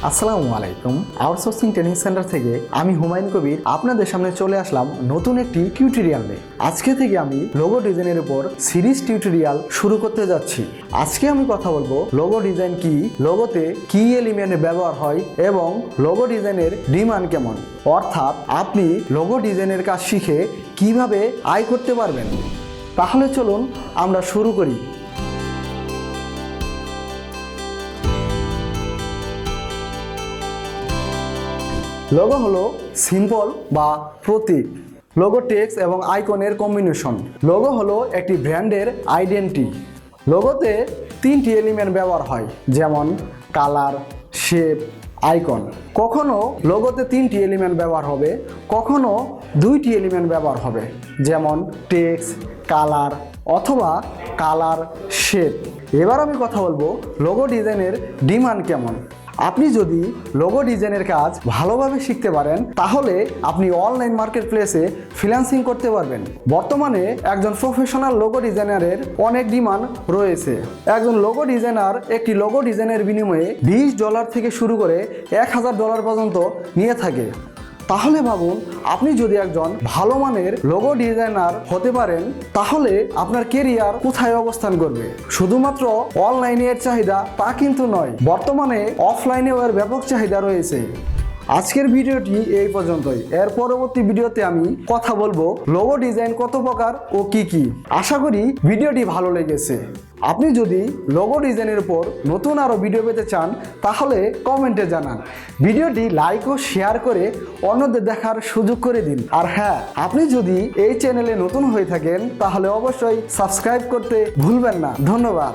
আসসালামু আলাইকুম। Outsourcing training centre থেকে আমি হুমায়ুন কবির আপনাদের সামনে চলে আসলাম নতুন একটি টিউটোরিয়াল নিয়ে। আজকে থেকে আমি লোগো ডিজাইনের উপর সিরিজ টিউটোরিয়াল শুরু করতে যাচ্ছি। আজকে আমি কথা বলবো লোগো ডিজাইন কি, লোগোতে কি এলিমেন্ট ব্যবহার হয় এবং লোগো ডিজাইনের ডিমান্ড কেমন, অর্থাৎ আপনি লোগো ডিজাইনের কাজ শিখে কিভাবে আয় করতে পারবেন। তাহলে চলুন আমরা শুরু করি। লোগো হলো সিম্বল বা প্রতীক। লোগো টেক্সট এবং আইকনের কম্বিনেশন। লোগো হলো একটি ব্র্যান্ডের আইডেন্টিটি। লোগোতে তিনটি এলিমেন্ট ব্যবহার হয়, যেমন কালার, শেপ, আইকন। কখনো লোগোতে তিনটি এলিমেন্ট ব্যবহার হবে, কখনো দুইটি এলিমেন্ট ব্যবহার হবে, যেমন টেক্সট, কালার অথবা কালার, শেপ। এবার আমি কথা বলবো লোগো ডিজাইনের ডিমান্ড কেমন। আপনি যদি লোগো ডিজাইনের কাজ ভালোভাবে শিখতে পারেন তাহলে আপনি অনলাইন মার্কেট প্লেসে ফ্রিল্যান্সিং করতে পারবেন। বর্তমানে একজন প্রফেশনাল লোগো ডিজাইনারের অনেক ডিমান্ড রয়েছে। একজন লোগো ডিজাইনার একটি লোগো ডিজাইনের বিনিময়ে $20 থেকে শুরু করে $1000 পর্যন্ত নিয়ে থাকে। তাহলে ভাবুন, আপনি যদি একজন ভালো মানের লোগো ডিজাইনার হতে পারেন তাহলে আপনার কেরিয়ার কোথায় অবস্থান করবে। শুধুমাত্র অনলাইনে এর চাহিদা তা কিন্তু নয়, বর্তমানে অফলাইনেও এর ব্যাপক চাহিদা রয়েছে। আজকের ভিডিওটি এই পর্যন্তই। এর পরবর্তী ভিডিওতে আমি কথা বলবো লোগো ডিজাইন কত প্রকার ও কি কি। আশা করি ভিডিওটি ভালো লেগেছে। আপনি যদি লোগো ডিজাইনের উপর নতুন আরও ভিডিও পেতে চান তাহলে কমেন্টে জানান। ভিডিওটি লাইক ও শেয়ার করে অন্যদের দেখার সুযোগ করে দিন। আর হ্যাঁ, আপনি যদি এই চ্যানেলে নতুন হয়ে থাকেন তাহলে অবশ্যই সাবস্ক্রাইব করতে ভুলবেন না। ধন্যবাদ।